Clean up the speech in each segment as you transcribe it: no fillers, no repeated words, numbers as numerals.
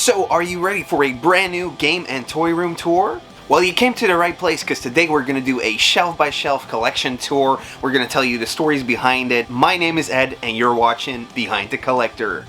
So, are you ready for a brand new game and toy room tour? Well, you came to the right place because today we're going to do a shelf-by-shelf collection tour. We're going to tell you the stories behind it. My name is Ed, and you're watching Behind the Collector.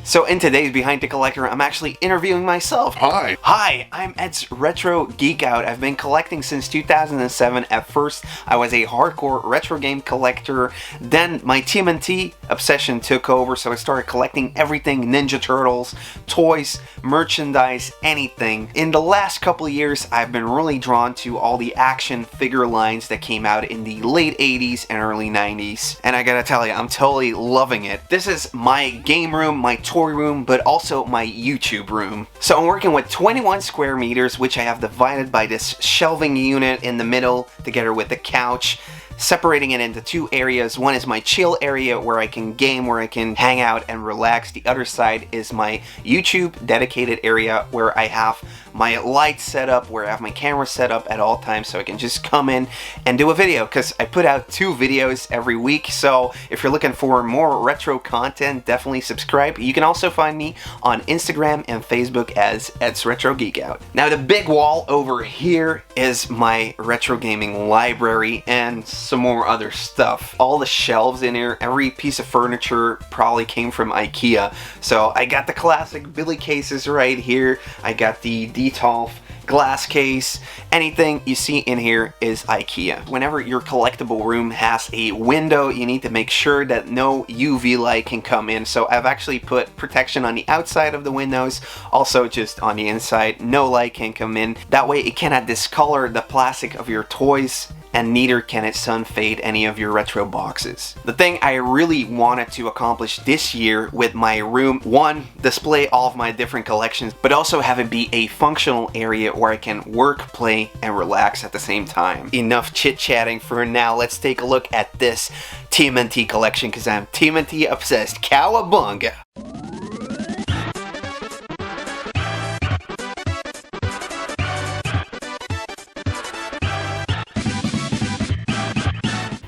So in today's Behind the Collector, I'm actually interviewing myself. Hi. Hi, I'm Ed's Retro Geek Out. I've been collecting since 2007. At first, I was a hardcore retro game collector. Then my Tmnt obsession took over, so I started collecting everything Ninja Turtles, toys, merchandise, anything. In the last couple of years, I've been really drawn to all the action figure lines that came out in the late 80s and early 90s. And I gotta tell you, I'm totally loving it. This is my game room, my toy room, but also my YouTube room. So I'm working with 21 square meters, which I have divided by this shelving unit in the middle together with the couch, separating it into two areas. One is my chill area where I can game, where I can hang out and relax. The other side is my YouTube dedicated area where I have my lights set up, where I have my camera set up at all times so I can just come in and do a video, because I put out 2 videos every week. So if you're looking for more retro content, definitely subscribe. You can also find me on Instagram and Facebook as edsretrogeekout. Now the big wall over here is my retro gaming library and some more other stuff. All the shelves in here, every piece of furniture probably came from IKEA. So I got the classic Billy cases right here. I got the Detolf glass case. Anything you see in here is IKEA. Whenever your collectible room has a window, you need to make sure that no UV light can come in. So I've actually put protection on the outside of the windows, also just on the inside. No light can come in. That way it cannot discolor the plastic of your toys, and neither can it sun fade any of your retro boxes. The thing I really wanted to accomplish this year with my room, one, display all of my different collections, but also have it be a functional area where I can work, play, and relax at the same time. Enough chit-chatting for now. Let's take a look at this Tmnt collection, because I'm Tmnt obsessed. Cowabunga!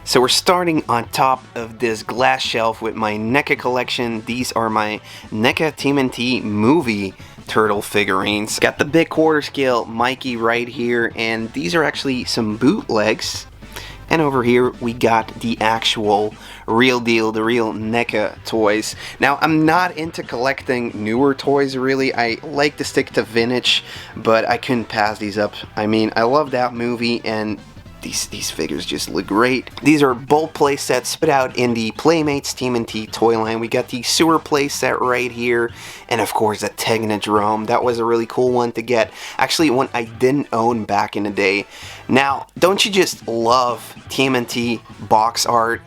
So we're starting on top of this glass shelf with my NECA collection. These are my NECA Tmnt movie turtle figurines. Got the big quarter scale Mikey right here, and these are actually some bootlegs. And over here we got the actual real deal, the real NECA toys. Now I'm not into collecting newer toys really. I like to stick to vintage, but I couldn't pass these up. I mean, I love that movie, and these figures just look great. These are both play sets put out in the Playmates Tmnt toy line. We got the sewer play set right here, and of course the Technodrome. That was a really cool one to get. Actually, one I didn't own back in the day. Now, don't you just love Tmnt box art?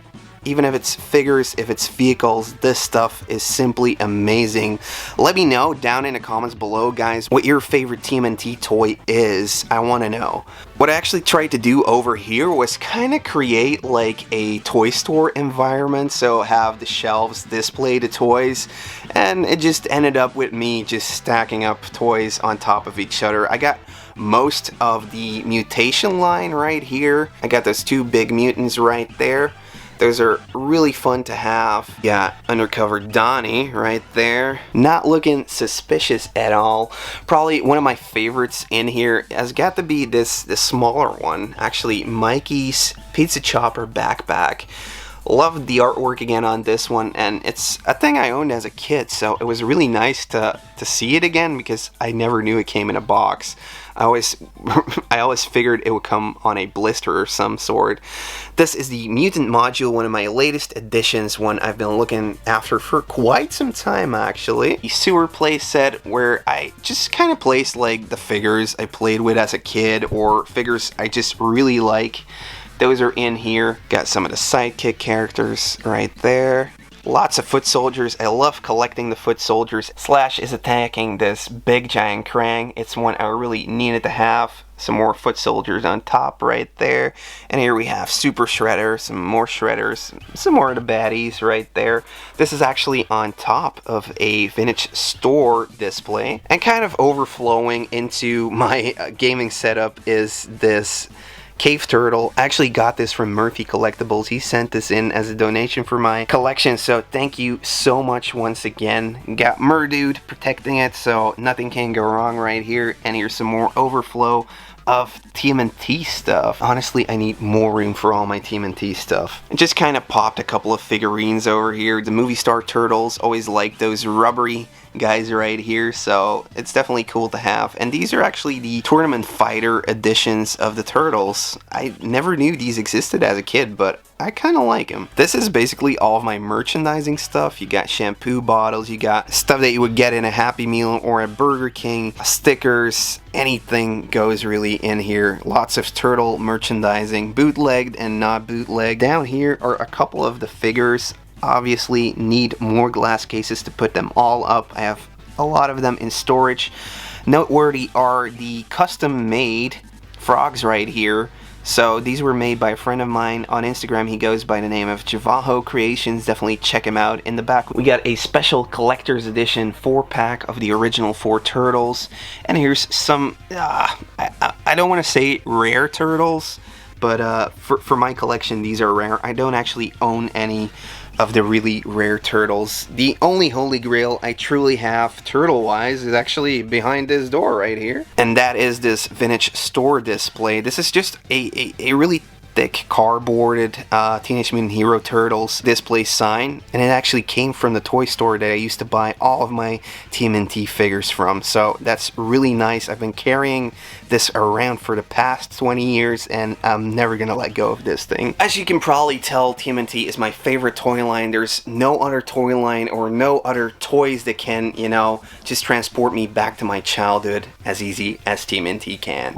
Even if it's figures, if it's vehicles, this stuff is simply amazing. Let me know down in the comments below, guys, what your favorite Tmnt toy is. I want to know. What I actually tried to do over here was kind of create like a toy store environment, so have the shelves display the toys, and it just ended up with me just stacking up toys on top of each other. I got most of the mutation line right here. I got those 2 big mutants right there. Those are really fun to have. Yeah, Undercover Donnie right there. Not looking suspicious at all. Probably one of my favorites in here has got to be this smaller one. Actually, Mikey's Pizza Chopper backpack. Loved the artwork again on this one, and it's a thing I owned as a kid, so it was really nice to see it again because I never knew it came in a box. I always figured it would come on a blister or some sort. This is the Mutant module, one of my latest additions, one I've been looking after for quite some time actually. The sewer play set where I just kind of placed like the figures I played with as a kid or figures I just really like. Those are in here. Got some of the sidekick characters right there. Lots of foot soldiers. I love collecting the foot soldiers. Slash is attacking this big giant Krang. It's one I really needed to have. Some more foot soldiers on top right there. And here we have Super Shredder, some more Shredders, some more of the baddies right there. This is actually on top of a vintage store display. And kind of overflowing into my gaming setup is this Cave Turtle. I actually got this from Murphy Collectibles. He sent this in as a donation for my collection, so thank you so much once again. Got Murdude protecting it, so nothing can go wrong right here. And here's some more overflow of Tmnt stuff. Honestly, I need more room for all my Tmnt stuff. I just kind of popped a couple of figurines over here. The Movie Star Turtles, always like those rubbery guys right here, so it's definitely cool to have. And these are actually the Tournament Fighter editions of the Turtles. I never knew these existed as a kid, but I kind of like them. This is basically all of my merchandising stuff. You got shampoo bottles, you got stuff that you would get in a Happy Meal or a Burger King, stickers, anything goes really in here. Lots of turtle merchandising, bootlegged and not bootlegged. Down here are a couple of the figures. Obviously need more glass cases to put them all up. I have a lot of them in storage. Noteworthy are the custom made frogs right here. So these were made by a friend of mine on Instagram. He goes by the name of Javaho Creations. Definitely check him out. In the back we got a special collector's edition 4-pack of the original 4 turtles. And here's some I don't want to say rare turtles, but for my collection these are rare. I don't actually own any of the really rare turtles. The only holy grail I truly have turtle-wise is actually behind this door right here. And that is this vintage store display. This is just a really thick cardboarded Teenage Mutant Hero Turtles display sign, and it actually came from the toy store that I used to buy all of my TMNT figures from, so that's really nice. I've been carrying this around for the past 20 years and I'm never gonna let go of this thing. As you can probably tell, TMNT is my favorite toy line. There's no other toy line or no other toys that can, you know, just transport me back to my childhood as easy as TMNT can.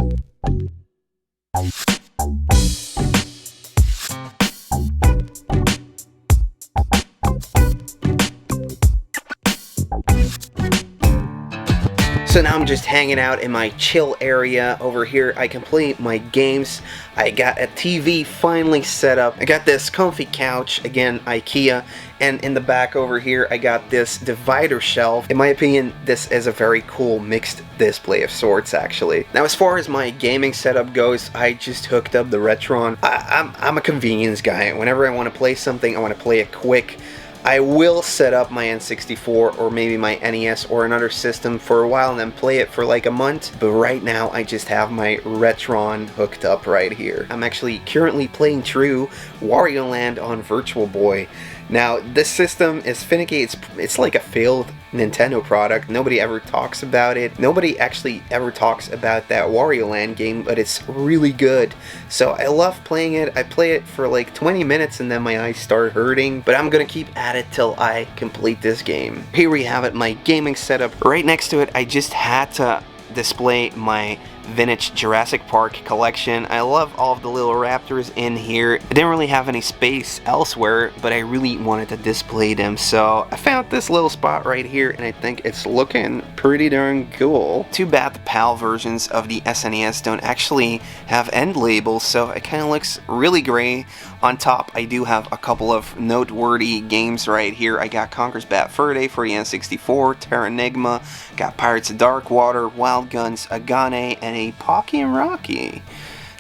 So now I'm just hanging out in my chill area. Over here I can play my games. I got a TV finally set up. I got this comfy couch, again IKEA, and in the back over here I got this divider shelf. In my opinion, this is a very cool mixed display of sorts actually. Now as far as my gaming setup goes, I just hooked up the Retron. I'm a convenience guy. Whenever I want to play something, I want to play it quick. I will set up my N64 or maybe my NES or another system for a while and then play it for like a month. But right now I just have my Retron hooked up right here. I'm actually currently playing through Wario Land on Virtual Boy. Now this system is finicky. It's like a failed Nintendo product. Nobody ever talks about it. Nobody actually ever talks about that Wario Land game, but it's really good. So I love playing it. I play it for like 20 minutes and then my eyes start hurting, but I'm gonna keep at it till I complete this game. Here we have it, my gaming setup. Right next to it, I just had to display my vintage Jurassic Park collection. I love all of the little raptors in here. I didn't really have any space elsewhere, but I really wanted to display them, so I found this little spot right here and I think it's looking pretty darn cool. Too bad the PAL versions of the SNES don't actually have end labels, so it kind of looks really gray. On top, I do have a couple of noteworthy games right here. I got Conker's Bad Fur Day for the N64, Terranigma, got Pirates of Dark Water, Wild Guns, Agane, and a Pocky and Rocky.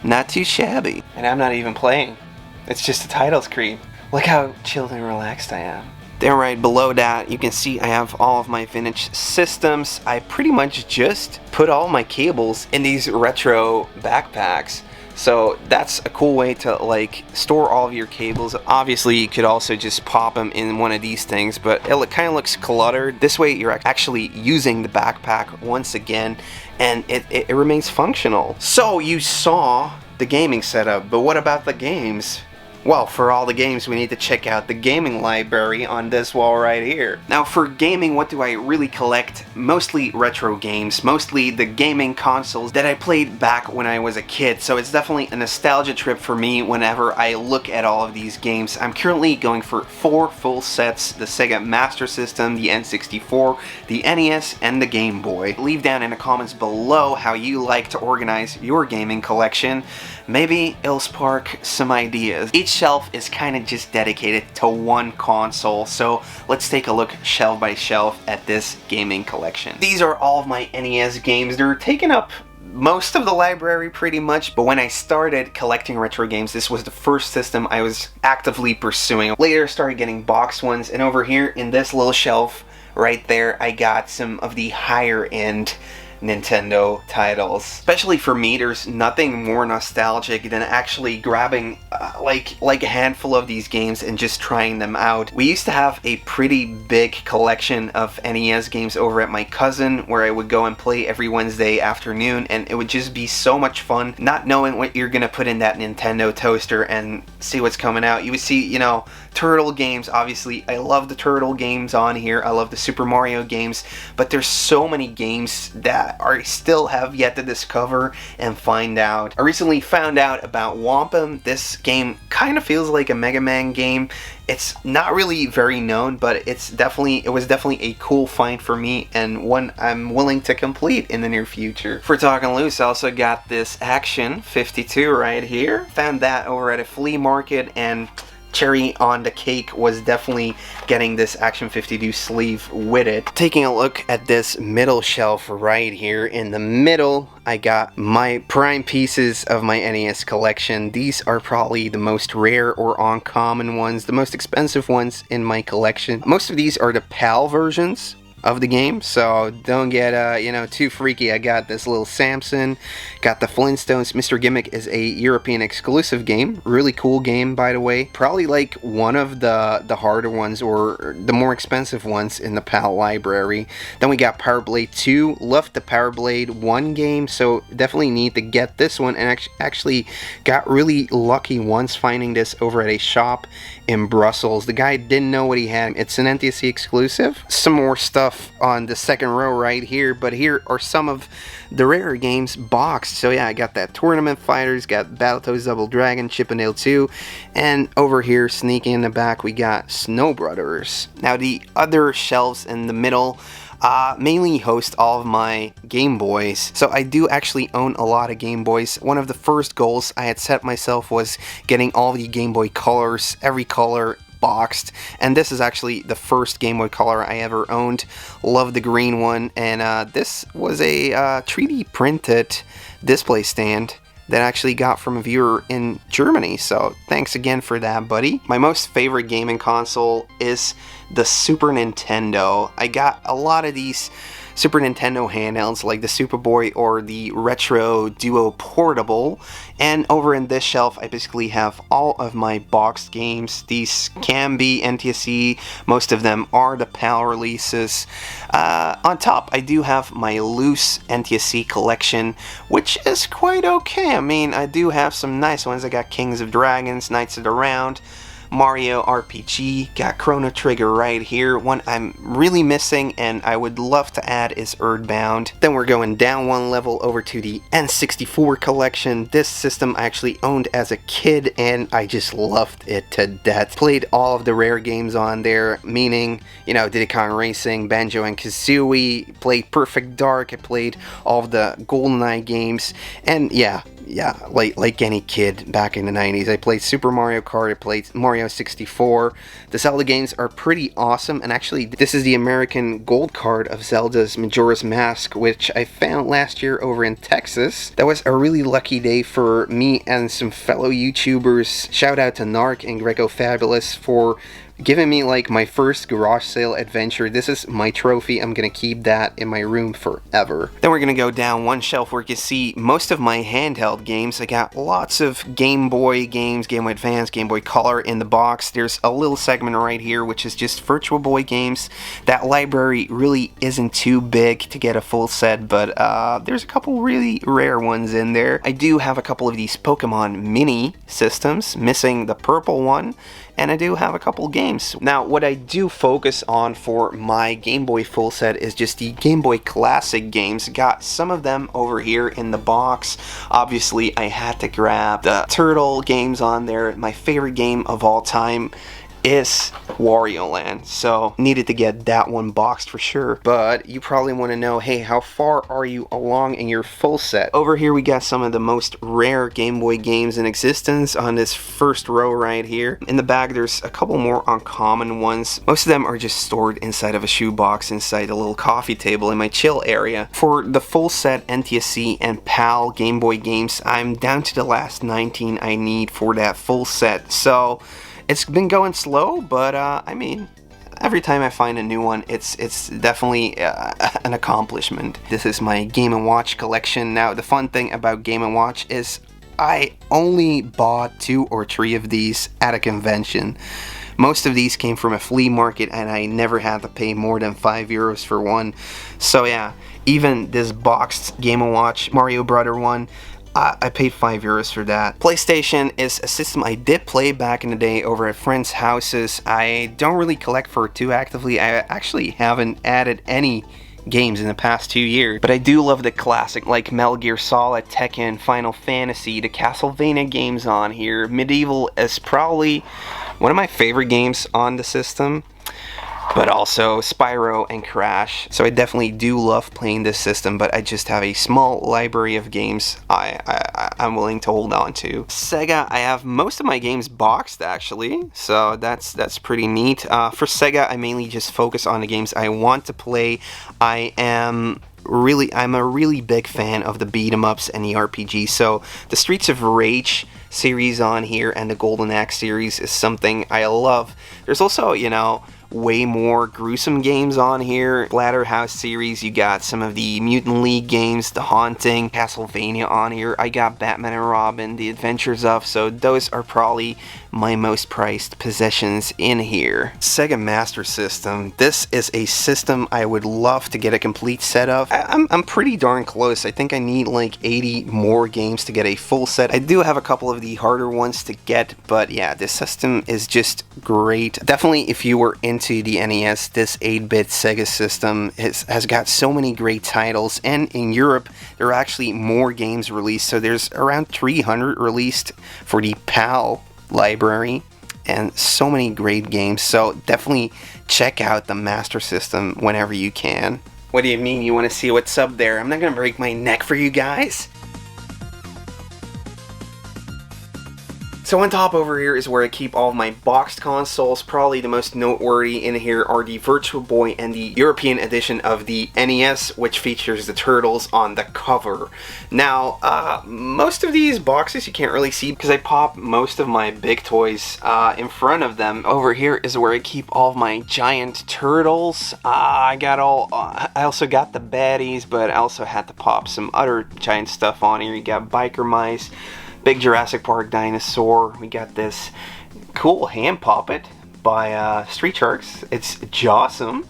Not too shabby. And I'm not even playing. It's just a title screen. Look how chilled and relaxed I am. Then right below that, you can see I have all of my vintage systems. I pretty much just put all my cables in these retro backpacks. So that's a cool way to like store all of your cables. Obviously you could also just pop them in one of these things, but it kind of looks cluttered. This way you're actually using the backpack once again, and it remains functional. So you saw the gaming setup, but what about the games? Well, for all the games, we need to check out the gaming library on this wall right here. Now, for gaming, what do I really collect? Mostly retro games, mostly the gaming consoles that I played back when I was a kid, so it's definitely a nostalgia trip for me whenever I look at all of these games. I'm currently going for 4 full sets: the Sega Master System, the N64, the NES, and the Game Boy. Leave down in the comments below how you like to organize your gaming collection. Maybe it'll spark some ideas. Each shelf is kind of just dedicated to one console, so let's take a look shelf by shelf at this gaming collection. These are all of my NES games. They're taking up most of the library pretty much, but when I started collecting retro games, this was the first system I was actively pursuing. Later I started getting box ones, and over here in this little shelf right there, I got some of the higher end Nintendo titles. Especially for me, there's nothing more nostalgic than actually grabbing like a handful of these games and just trying them out. We used to have a pretty big collection of NES games over at my cousin, where I would go and play every Wednesday afternoon, and it would just be so much fun not knowing what you're gonna put in that Nintendo toaster and see what's coming out. You would see, you know, Turtle games. Obviously I love the Turtle games on here, I love the Super Mario games, but there's so many games that I still have yet to discover and find out. I recently found out about Wampum. This game kind of feels like a Mega Man game. It's not really very known, but it was definitely a cool find for me, and one I'm willing to complete in the near future. For talking loose, I also got this Action 52 right here. Found that over at a flea market, and cherry on the cake was definitely getting this Action 52 sleeve with it. Taking a look at this middle shelf right here, in the middle I got my prime pieces of my NES collection. These are probably the most rare or uncommon ones, the most expensive ones in my collection. Most of these are the PAL versions of the game, so don't get you know, too freaky. I got this little Samson, got the Flintstones. Mr. Gimmick is a European exclusive game, really cool game by the way, probably like one of the harder ones or the more expensive ones in the PAL library. Then we got Power Blade 2, loved the Power Blade 1 game, so definitely need to get this one, and actually got really lucky once finding this over at a shop in Brussels. The guy didn't know what he had. It's an NTSC exclusive. Some more stuff on the second row right here, but here are some of the rarer games boxed. So yeah, I got that Tournament Fighters, got Battletoads Double Dragon, Chip and Dale 2, and over here sneaking in the back we got Snow Brothers. Now the other shelves in the middle mainly host all of my Game Boys. So I do actually own a lot of Game Boys. One of the first goals I had set myself was getting all the Game Boy colors, every color boxed, and this is actually the first Game Boy Color I ever owned. Love the green one, and this was a 3D printed display stand that I actually got from a viewer in Germany, so thanks again for that, buddy. My most favorite gaming console is the Super Nintendo. I got a lot of these Super Nintendo handhelds like the Superboy or the Retro Duo Portable, and over in this shelf I basically have all of my boxed games. These can be NTSC, most of them are the PAL releases. On top I do have my loose NTSC collection, which is quite okay. I mean, I do have some nice ones. I got Kings of Dragons, Knights of the Round, Mario RPG, got Chrono Trigger right here. One I'm really missing and I would love to add is Earthbound. Then we're going down one level over to the N64 collection. This system I actually owned as a kid and I just loved it to death. Played all of the rare games on there, meaning, you know, Diddy Kong Racing, Banjo and Kazooie, played Perfect Dark, I played all of the GoldenEye games, and yeah, like any kid back in the 90s. I played Super Mario Kart, I played Mario 64. The Zelda games are pretty awesome, and actually this is the American gold card of Zelda's Majora's Mask, which I found last year over in Texas. That was a really lucky day for me and some fellow YouTubers. Shout out to Narc and Greco Fabulous for giving me like my first garage sale adventure. This is my trophy. I'm gonna keep that in my room forever. Then we're gonna go down one shelf where you can see most of my handheld games. I got lots of Game Boy games, Game Boy Advance, Game Boy Color in the box. There's a little segment right here which is just Virtual Boy games. That library really isn't too big to get a full set, but there's a couple really rare ones in there. I do have a couple of these Pokemon mini systems, missing the purple one, and I do have a couple games. Now, what I do focus on for my Game Boy full set is just the Game Boy Classic games. Got some of them over here in the box. Obviously, I had to grab the Turtle games on there. My favorite game of all time is Wario Land, so needed to get that one boxed for sure. But you probably want to know, hey, how far are you along in your full set? Over here we got some of the most rare Game Boy games in existence on this first row right here. In the back there's a couple more uncommon ones. Most of them are just stored inside of a shoebox inside a little coffee table in my chill area. For the full set NTSC and PAL Game Boy games, I'm down to the last 19 I need for that full set. So it's been going slow, but I mean, every time I find a new one, it's definitely an accomplishment. This is my Game & Watch collection. Now, the fun thing about Game & Watch is I only bought 2 or 3 of these at a convention. Most of these came from a flea market, and I never had to pay more than €5 for one. So yeah, even this boxed Game & Watch Mario Brother one, I paid €5 for that. PlayStation is a system I did play back in the day over at friends' houses. I don't really collect for it too actively. I actually haven't added any games in the past 2 years, but I do love the classic like Metal Gear Solid, Tekken, Final Fantasy, the Castlevania games on here. Medieval is probably one of my favorite games on the system, but also Spyro and Crash. So I definitely do love playing this system, but I just have a small library of games I'm willing to hold on to. Sega, I have most of my games boxed actually, so that's pretty neat. For Sega, I mainly just focus on the games I want to play. I'm a really big fan of the beat-em-ups and the RPG, so the Streets of Rage series on here and the Golden Axe series is something I love. There's also, you know, way more gruesome games on here. Splatterhouse series, you got some of the Mutant League games, The Haunting, Castlevania on here. I got Batman and Robin, The Adventures of, so those are probably my most priced possessions in here. Sega Master System. This is a system I would love to get a complete set of. I'm pretty darn close. I think I need like 80 more games to get a full set. I do have a couple of the harder ones to get, but yeah, this system is just great. Definitely if you were into the NES, this 8-bit Sega system has got so many great titles, and in Europe there are actually more games released, so there's around 300 released for the PAL library, and so many great games. So definitely check out the Master System whenever you can. What do you mean you want to see what's up there? I'm not gonna break my neck for you guys. So on top over here is where I keep all of my boxed consoles. Probably the most noteworthy in here are the Virtual Boy and the European edition of the NES, which features the turtles on the cover. Now, most of these boxes you can't really see because I pop most of my big toys in front of them. Over here is where I keep all of my giant turtles. I also got the baddies, but I also had to pop some other giant stuff on here. You got biker mice, big Jurassic Park dinosaur. We got this cool hand puppet by Street Sharks. It's Jawsome.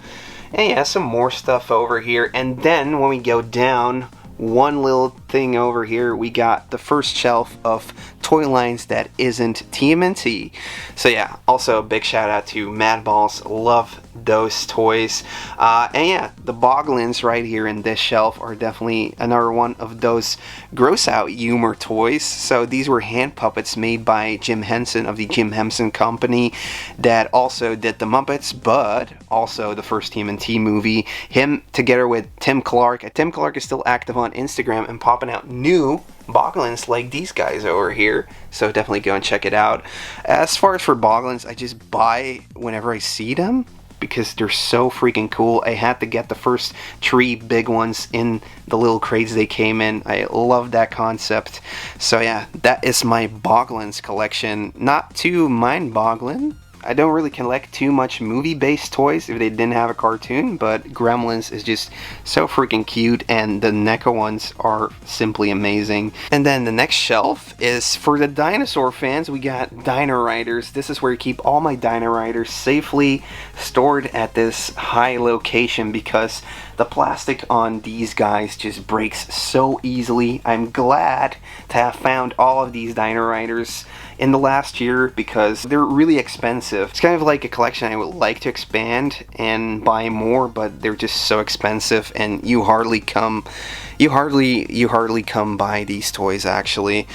And yeah, some more stuff over here. And then when we go down one little thing over here, we got the first shelf of toy lines that isn't TMNT. So yeah, also a big shout out to Madballs. Love those toys. And yeah, the boglins right here in this shelf are definitely another one of those gross out humor toys. So these were hand puppets made by Jim Henson of the Jim Henson Company that also did the Muppets, but also the first TMNT movie. Him together with Tim Clark. Tim Clark is still active on Instagram and popping out new boglins like these guys over here, so definitely go and check it out. As far as for boglins, I just buy whenever I see them because they're so freaking cool. I had to get the first 3 big ones in the little crates they came in. I love that concept. So yeah, that is my boglins collection. Not too mind-boggling. I don't really collect too much movie-based toys if they didn't have a cartoon, but Gremlins is just so freaking cute, and the NECA ones are simply amazing. And then the next shelf is for the dinosaur fans. We got Dino Riders. This is where you keep all my Dino Riders safely stored at this high location because the plastic on these guys just breaks so easily. I'm glad to have found all of these Dino Riders in the last year because they're really expensive. It's kind of like a collection I would like to expand and buy more, but they're just so expensive, and you hardly come by these toys actually.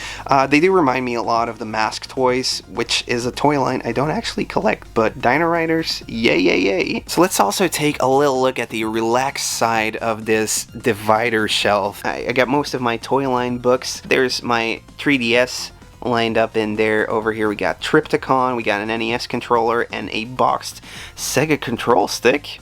They do remind me a lot of the Mask toys, which is a toy line I don't actually collect, but Dino Riders, yay yay yay. So let's also take a little look at the relaxed side of this divider shelf. I got most of my toy line books. There's my 3DS lined up in there. Over here we got Triptychon, we got an NES controller, and a boxed Sega control stick.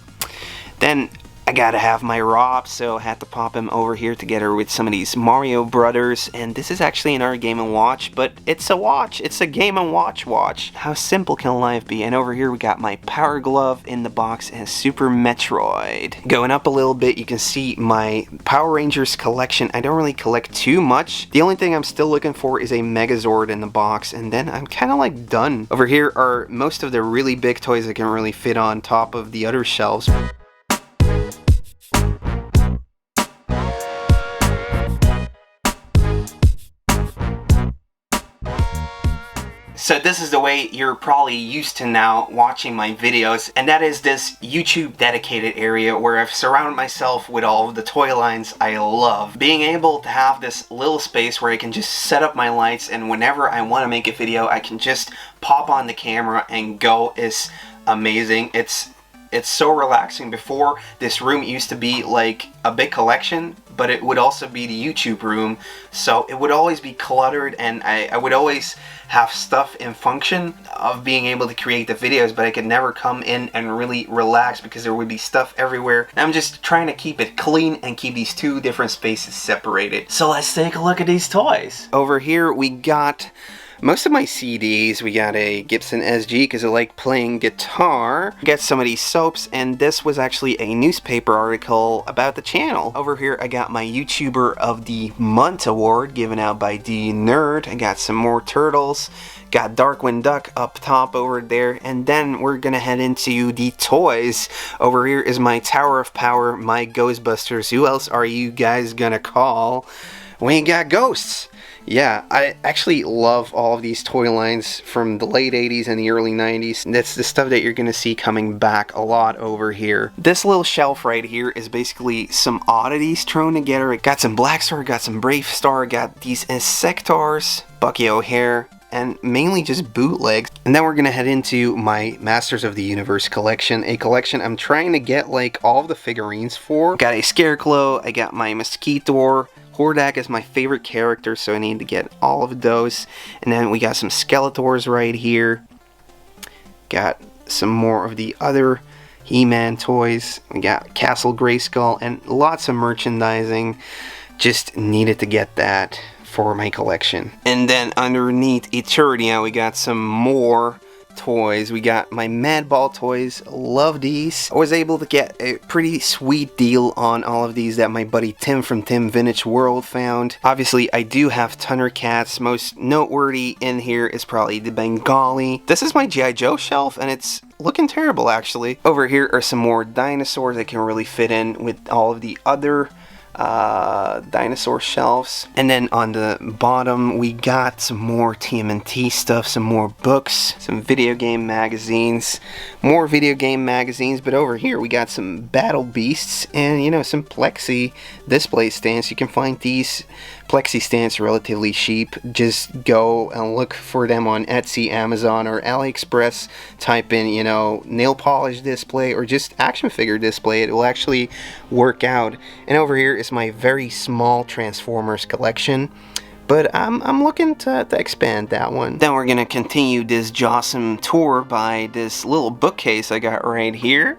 Then I gotta have my Rob, so I had to pop him over here together with some of these Mario Brothers, and this is actually another Game & Watch, but it's a watch, it's a Game & Watch watch. How simple can life be? And over here we got my Power Glove in the box and Super Metroid. Going up a little bit, you can see my Power Rangers collection. I don't really collect too much. The only thing I'm still looking for is a Megazord in the box, and then I'm kind of like done. Over here are most of the really big toys that can really fit on top of the other shelves. So this is the way you're probably used to now watching my videos, and that is this YouTube dedicated area where I've surrounded myself with all of the toy lines I love. Being able to have this little space where I can just set up my lights, and whenever I want to make a video I can just pop on the camera and go is amazing. It's so relaxing. Before, this room used to be like a big collection, but it would also be the YouTube room, so it would always be cluttered, and I would always have stuff in function of being able to create the videos, but I could never come in and really relax because there would be stuff everywhere. And I'm just trying to keep it clean and keep these two different spaces separated. So let's take a look at these toys. Over here we got most of my CDs. We got a Gibson SG because I like playing guitar. Got some of these soaps, and this was actually a newspaper article about the channel. Over here I got my YouTuber of the Month award given out by D Nerd. I got some more turtles. Got Darkwing Duck up top over there, and then we're gonna head into the toys. Over here is my Tower of Power, my Ghostbusters. Who else are you guys gonna call? We got ghosts. Yeah, I actually love all of these toy lines from the late 80s and the early 90s. That's the stuff that you're going to see coming back a lot over here. This little shelf right here is basically some oddities thrown together. It got some Black Star, got some Brave Star, got these Insectors, Bucky O'Hare, and mainly just bootlegs. And then we're going to head into my Masters of the Universe collection, a collection I'm trying to get like all of the figurines for. Got a Scarecrow, I got my Mosquito, Hordak is my favorite character, so I need to get all of those. And then we got some Skeletors right here. Got some more of the other He-Man toys. We got Castle Grayskull and lots of merchandising. Just needed to get that for my collection. And then underneath Eternia we got some more toys. We got my Madball toys. Love these. I was able to get a pretty sweet deal on all of these that my buddy Tim from Tim Vintage World found. Obviously I do have Thundercats. Most noteworthy in here is probably the Bengali. This is my G.I. Joe shelf, and it's looking terrible actually. Over here are some more dinosaurs that can really fit in with all of the other dinosaur shelves. And then on the bottom we got some more TMNT stuff, some more books, some video game magazines, more video game magazines. But over here we got some Battle Beasts and, you know, some Plexi display stands. You can find these Plexi stands relatively cheap. Just go and look for them on Etsy, Amazon, or AliExpress. Type in, you know, nail polish display or just action figure display. It will actually work out. And over here is my very small Transformers collection, but I'm looking to expand that one. Then we're gonna continue this Jossum tour by this little bookcase I got right here.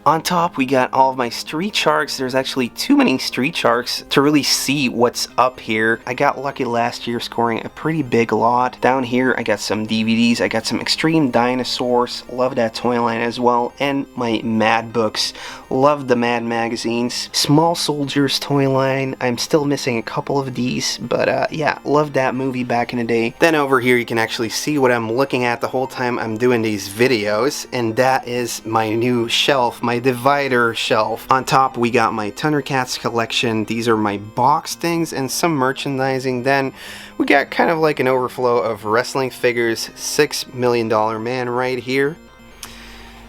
On top, we got all of my Street Sharks. There's actually too many Street Sharks to really see what's up here. I got lucky last year scoring a pretty big lot. Down here, I got some DVDs. I got some Extreme Dinosaurs. Love that toy line as well. And my Mad books. Love the Mad magazines. Small Soldiers toy line. I'm still missing a couple of these, but yeah, love that movie back in the day. Then over here, you can actually see what I'm looking at the whole time I'm doing these videos, and that is my new shelf, my divider shelf. On top, we got my Thundercats collection. These are my box things and some merchandising. Then we got kind of like an overflow of wrestling figures. $6 Million Man right here.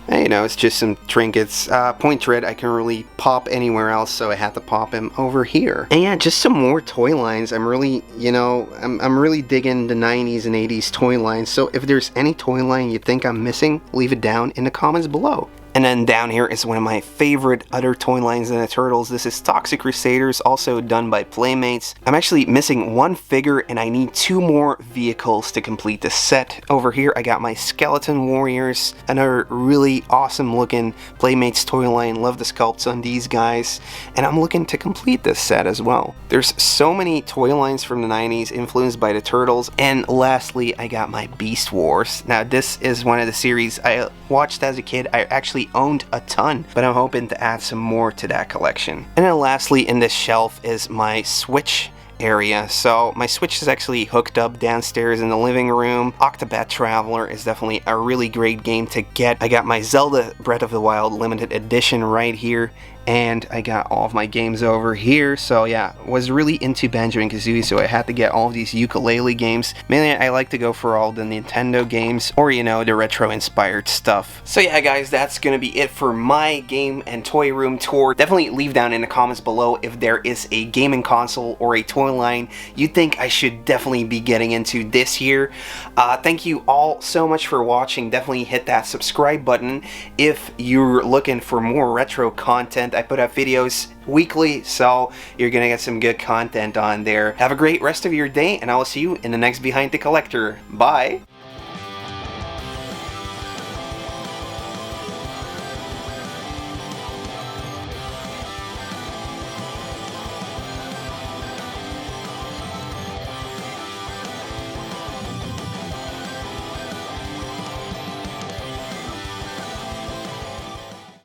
And, you know, it's just some trinkets. Point Dread I can really pop anywhere else, so I had to pop him over here. And yeah, just some more toy lines. I'm really, you know, I'm really digging the 90s and 80s toy lines. So if there's any toy line you think I'm missing, leave it down in the comments below. And then down here is one of my favorite other toy lines than the Turtles. This is Toxic Crusaders, also done by Playmates. I'm actually missing one figure and I need 2 more vehicles to complete the set. Over here I got my Skeleton Warriors, another really awesome looking Playmates toy line. Love the sculpts on these guys. And I'm looking to complete this set as well. There's so many toy lines from the 90s influenced by the Turtles. And lastly, I got my Beast Wars. Now this is one of the series I watched as a kid. I actually owned a ton, but I'm hoping to add some more to that collection. And then lastly in this shelf is my Switch area. So my Switch is actually hooked up downstairs in the living room. Octopath Traveler is definitely a really great game to get. I got my Zelda Breath of the Wild limited edition right here, and I got all of my games over here. So yeah, was really into Banjo-Kazooie, so I had to get all of these ukulele games. Mainly I like to go for all the Nintendo games, or you know, the retro inspired stuff. So yeah guys, that's gonna be it for my game and toy room tour. Definitely leave down in the comments below if there is a gaming console or a toy line you think I should definitely be getting into this year. Thank you all so much for watching. Definitely hit that subscribe button if you're looking for more retro content. I put up videos weekly, so you're gonna get some good content on there. Have a great rest of your day, and I will see you in the next Behind the Collector. Bye!